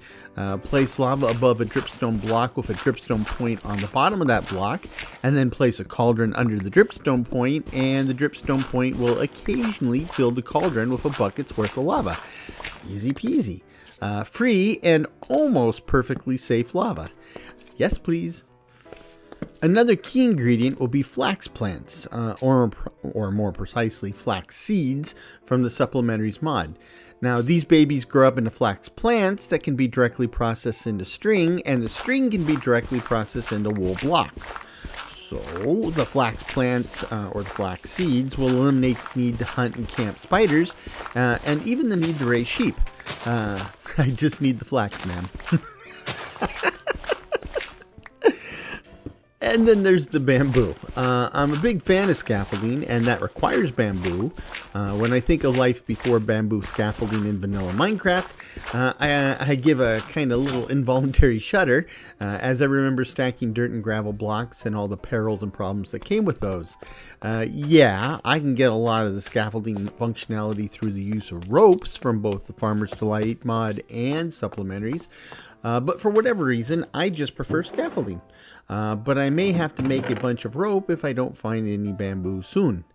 Place lava above a dripstone block with a dripstone point on the bottom of that block, and then place a cauldron under the dripstone point, and the dripstone point will occasionally fill the cauldron with a bucket's worth of lava. Easy peasy. Free and almost perfectly safe lava. Yes, please. Another key ingredient will be flax plants, or more precisely, flax seeds from the Supplementaries mod. Now, these babies grow up into flax plants that can be directly processed into string, and the string can be directly processed into wool blocks. So, the flax plants, or the flax seeds, will eliminate the need to hunt and camp spiders, and even the need to raise sheep. I just need the flax, man. And then there's the bamboo. I'm a big fan of scaffolding, and that requires bamboo. When I think of life before bamboo scaffolding in vanilla Minecraft, I give a kind of little involuntary shudder as I remember stacking dirt and gravel blocks and all the perils and problems that came with those. Yeah, I can get a lot of the scaffolding functionality through the use of ropes from both the Farmer's Delight mod and supplementaries, but for whatever reason, I just prefer scaffolding. But I may have to make a bunch of rope if I don't find any bamboo soon.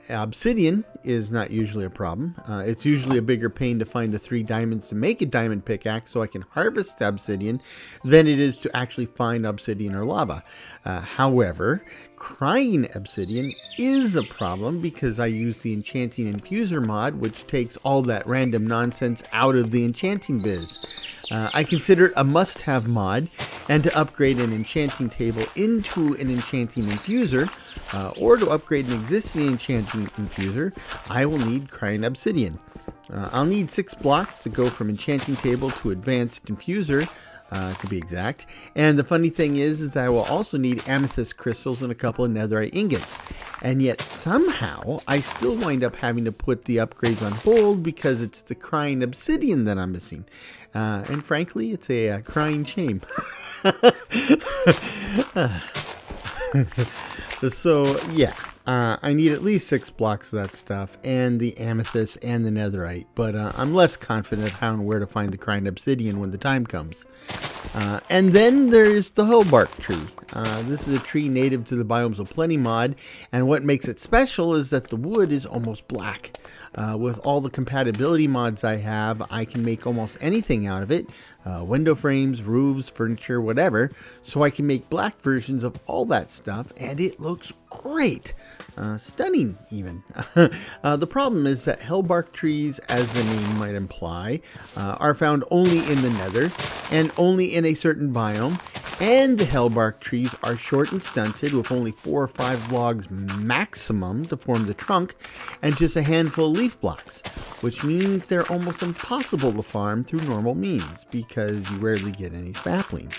Obsidian is not usually a problem. It's usually a bigger pain to find the 3 diamonds to make a diamond pickaxe so I can harvest obsidian than it is to actually find obsidian or lava. However, crying obsidian is a problem because I use the enchanting infuser mod, which takes all that random nonsense out of the enchanting biz. I consider it a must-have mod, and to upgrade an enchanting table into an enchanting infuser, or to upgrade an existing enchanting infuser, I will need crying obsidian. I'll need 6 blocks to go from enchanting table to advanced infuser, to be exact. And the funny thing is that I will also need amethyst crystals and a couple of netherite ingots. And yet somehow I still wind up having to put the upgrades on hold because it's the crying obsidian that I'm missing. And frankly, it's a crying shame. So yeah, I need at least 6 blocks of that stuff, and the amethyst and the netherite, but I'm less confident how and where to find the crying obsidian when the time comes. And then there's the hellbark tree. This is a tree native to the Biomes of Plenty mod, and what makes it special is that the wood is almost black. With all the compatibility mods I have, I can make almost anything out of it. Window frames, roofs, furniture, whatever. So I can make black versions of all that stuff, and it looks great. Stunning, even. The problem is that hellbark trees, as the name might imply, are found only in the nether, and only in a certain biome. And the hellbark trees are short and stunted, with only 4 or 5 logs maximum to form the trunk, and just a handful of leaf blocks, which means they're almost impossible to farm through normal means, because you rarely get any saplings.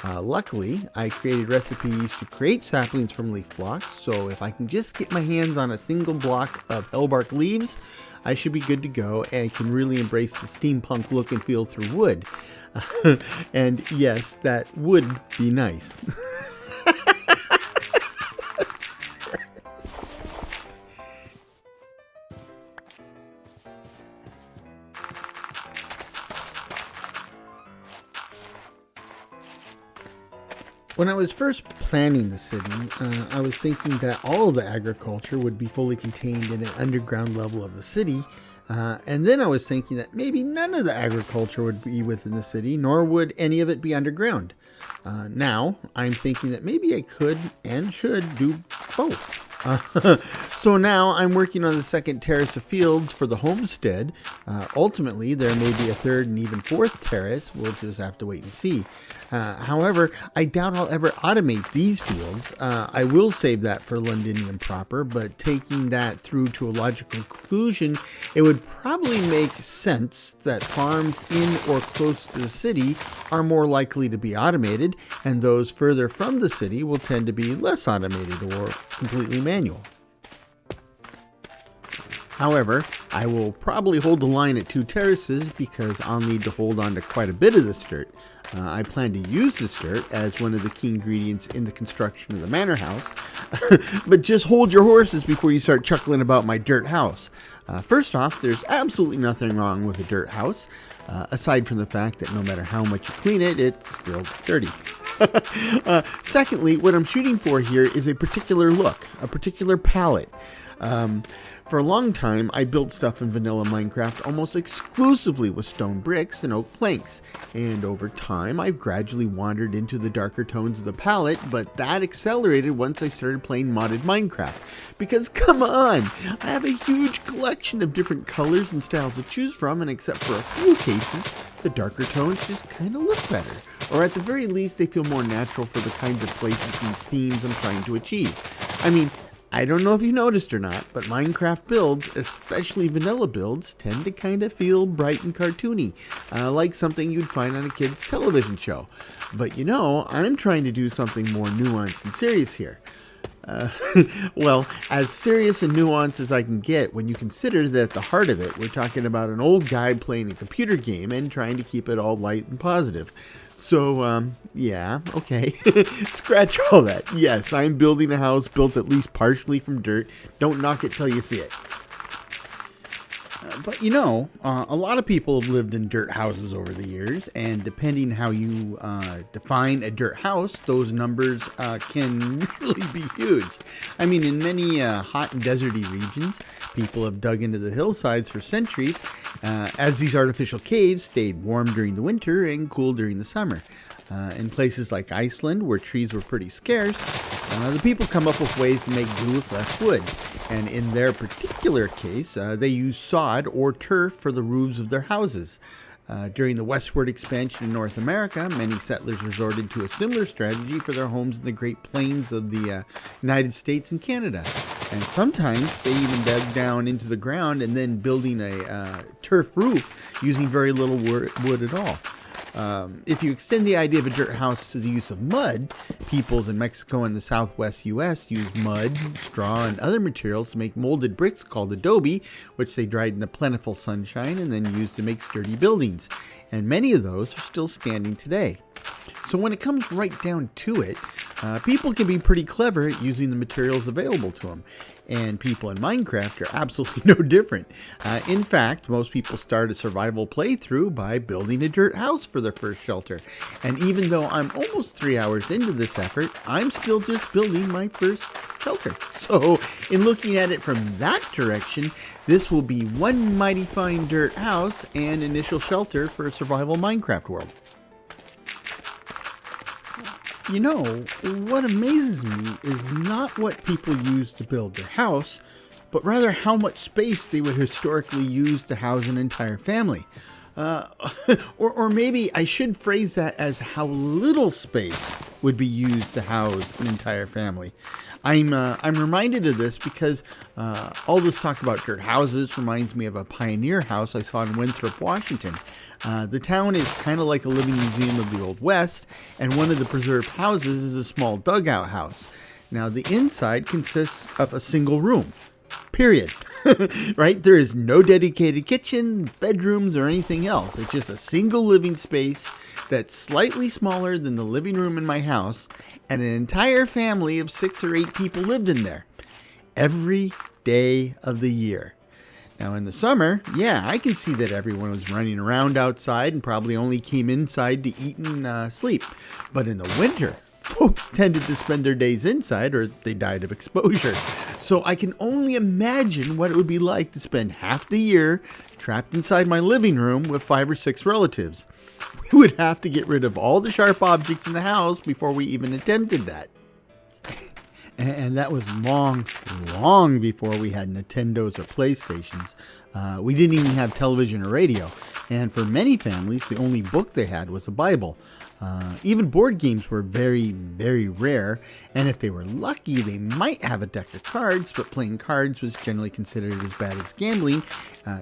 Luckily, I created recipes to create saplings from leaf blocks, so if I can just get my hands on a single block of hellbark leaves, I should be good to go and can really embrace the steampunk look and feel through wood. And yes, that would be nice. When I was first planning the city, I was thinking that all of the agriculture would be fully contained in an underground level of the city. And then I was thinking that maybe none of the agriculture would be within the city, nor would any of it be underground. Now, I'm thinking that maybe I could and should do both. So now I'm working on the second terrace of fields for the homestead. Ultimately, there may be a third and even fourth terrace. We'll just have to wait and see. However, I doubt I'll ever automate these fields. I will save that for Londinium proper, but taking that through to a logical conclusion, it would probably make sense that farms in or close to the city are more likely to be automated, and those further from the city will tend to be less automated or completely manual. However, I will probably hold the line at 2 terraces because I'll need to hold on to quite a bit of this dirt. I plan to use this dirt as one of the key ingredients in the construction of the manor house. But just hold your horses before you start chuckling about my dirt house. First off, there's absolutely nothing wrong with a dirt house, aside from the fact that no matter how much you clean it, it's still dirty. Secondly, what I'm shooting for here is a particular look, a particular palette. For a long time, I built stuff in vanilla Minecraft almost exclusively with stone bricks and oak planks, and over time I've gradually wandered into the darker tones of the palette, but that accelerated once I started playing modded Minecraft. Because come on, I have a huge collection of different colors and styles to choose from, and except for a few cases, the darker tones just kind of look better. Or at the very least, they feel more natural for the kinds of places and themes I'm trying to achieve. I mean, I don't know if you noticed or not, but Minecraft builds, especially vanilla builds, tend to kind of feel bright and cartoony, like something you'd find on a kid's television show. But I'm trying to do something more nuanced and serious here. Well, as serious and nuanced as I can get when you consider that at the heart of it, we're talking about an old guy playing a computer game and trying to keep it all light and positive. So, yeah, okay. Scratch all that. Yes, I'm building a house built at least partially from dirt. Don't knock it till you see it. But a lot of people have lived in dirt houses over the years, and depending how you define a dirt house, those numbers can really be huge. I mean, in many hot and deserty regions, people have dug into the hillsides for centuries, as these artificial caves stayed warm during the winter and cool during the summer. In places like Iceland, where trees were pretty scarce, the people come up with ways to make do with less wood. And in their particular case, they used sod or turf for the roofs of their houses. During the westward expansion in North America, many settlers resorted to a similar strategy for their homes in the Great Plains of the United States and Canada. And sometimes they even dug down into the ground and then building a turf roof using very little wood at all. If you extend the idea of a dirt house to the use of mud, peoples in Mexico and the southwest U.S. used mud, straw, and other materials to make molded bricks called adobe, which they dried in the plentiful sunshine and then used to make sturdy buildings. And many of those are still standing today. So when it comes right down to it, people can be pretty clever at using the materials available to them. And people in Minecraft are absolutely no different. In fact, most people start a survival playthrough by building a dirt house for their first shelter. And even though I'm almost 3 hours into this effort, I'm still just building my first shelter. So in looking at it from that direction, this will be one mighty fine dirt house and initial shelter for a survival Minecraft world. What amazes me is not what people use to build their house, but rather how much space they would historically use to house an entire family. Or maybe I should phrase that as how little space would be used to house an entire family. I'm reminded of this because all this talk about dirt houses reminds me of a pioneer house I saw in Winthrop, Washington. The town is kind of like a living museum of the Old West, and one of the preserved houses is a small dugout house. Now, the inside consists of a single room, period. Right? There is no dedicated kitchen, bedrooms, or anything else. It's just a single living space that's slightly smaller than the living room in my house, and an entire family of 6 or 8 people lived in there every day of the year. Now, in the summer, yeah, I can see that everyone was running around outside and probably only came inside to eat and sleep. But in the winter, folks tended to spend their days inside or they died of exposure. So I can only imagine what it would be like to spend half the year trapped inside my living room with 5 or 6 relatives. We would have to get rid of all the sharp objects in the house before we even attempted that. And that was long before we had Nintendos or PlayStations. We didn't even have television or radio. And for many families, the only book they had was the Bible. Even board games were very, very rare. And if they were lucky, they might have a deck of cards, but playing cards was generally considered as bad as gambling,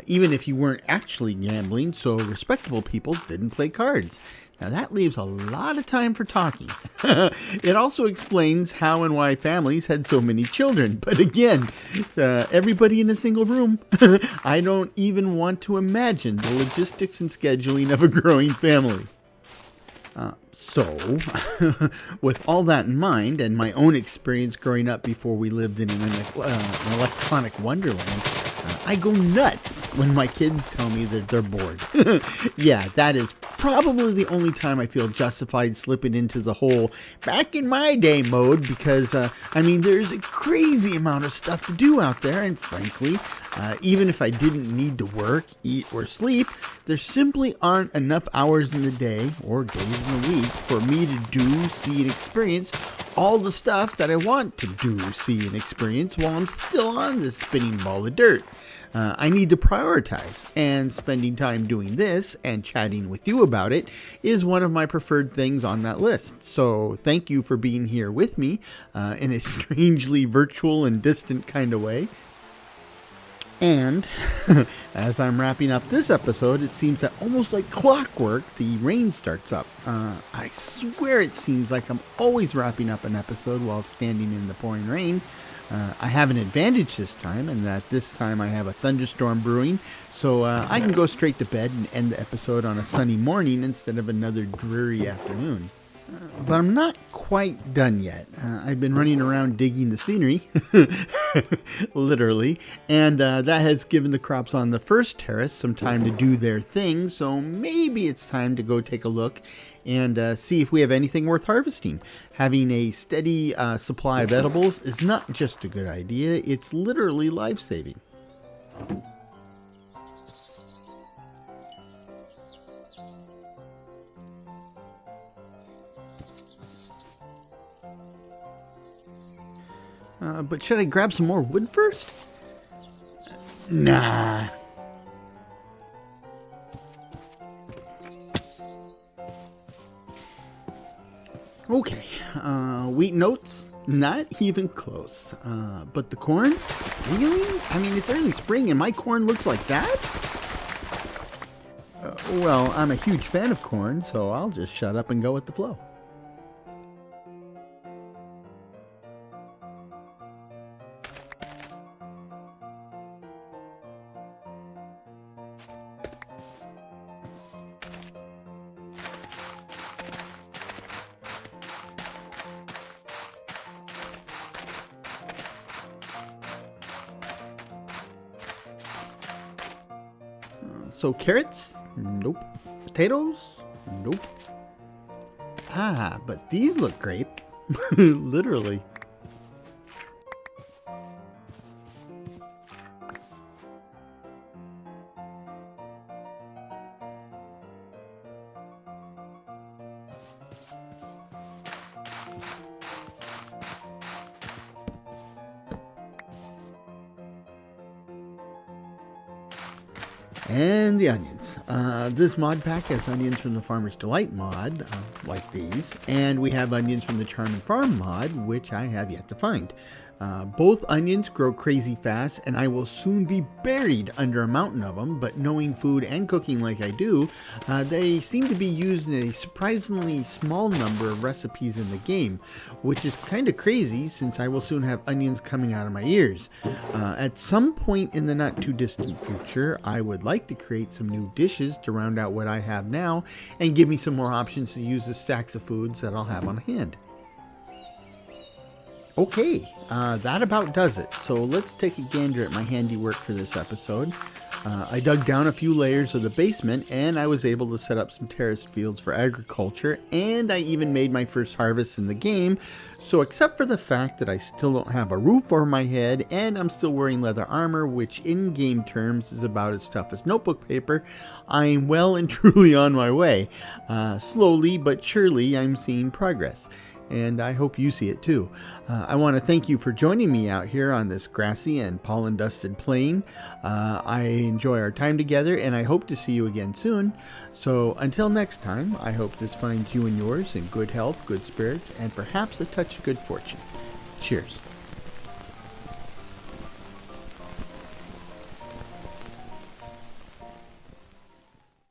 even if you weren't actually gambling, so respectable people didn't play cards. Now that leaves a lot of time for talking. It also explains how and why families had so many children. But again, everybody in a single room, I don't even want to imagine the logistics and scheduling of a growing family. So, with all that in mind, and my own experience growing up before we lived in an electronic wonderland, I go nuts when my kids tell me that they're bored. Yeah, that is probably the only time I feel justified slipping into the whole back in my day mode because, there's a crazy amount of stuff to do out there, and frankly, Even if I didn't need to work, eat, or sleep, there simply aren't enough hours in the day or days in the week for me to do, see, and experience all the stuff that I want to do, see, and experience while I'm still on this spinning ball of dirt. I need to prioritize, and spending time doing this and chatting with you about it is one of my preferred things on that list. So thank you for being here with me in a strangely virtual and distant kind of way. And as I'm wrapping up this episode, it seems that almost like clockwork, the rain starts up. I swear it seems like I'm always wrapping up an episode while standing in the pouring rain. I have an advantage this time, in that this time I have a thunderstorm brewing, so I can go straight to bed and end the episode on a sunny morning instead of another dreary afternoon. But I'm not quite done yet. I've been running around digging the scenery, literally, and that has given the crops on the first terrace some time to do their thing, so maybe it's time to go take a look and see if we have anything worth harvesting. Having a steady supply of edibles is not just a good idea, it's literally life-saving. But should I grab some more wood first? Nah. Okay, wheat and oats, not even close. But the corn? Really? I mean, it's early spring and my corn looks like that? Well, I'm a huge fan of corn, so I'll just shut up and go with the flow. So carrots? Nope. Potatoes? Nope. Ah, but these look great. Literally. And the onions. This mod pack has onions from the Farmer's Delight mod, like these, and we have onions from the Charm and Farm mod, which I have yet to find. Both onions grow crazy fast, and I will soon be buried under a mountain of them, but knowing food and cooking like I do, they seem to be used in a surprisingly small number of recipes in the game, which is kind of crazy since I will soon have onions coming out of my ears. At some point in the not too distant future, I would like to create some new dishes to round out what I have now and give me some more options to use the stacks of foods that I'll have on hand. Okay, that about does it. So let's take a gander at my handiwork for this episode. I dug down a few layers of the basement and I was able to set up some terraced fields for agriculture, and I even made my first harvest in the game. So except for the fact that I still don't have a roof over my head and I'm still wearing leather armor, which in game terms is about as tough as notebook paper, I'm well and truly on my way. Slowly but surely I'm seeing progress, and I hope you see it too. I want to thank you for joining me out here on this grassy and pollen-dusted plain. I enjoy our time together, and I hope to see you again soon. So until next time, I hope this finds you and yours in good health, good spirits, and perhaps a touch of good fortune. Cheers.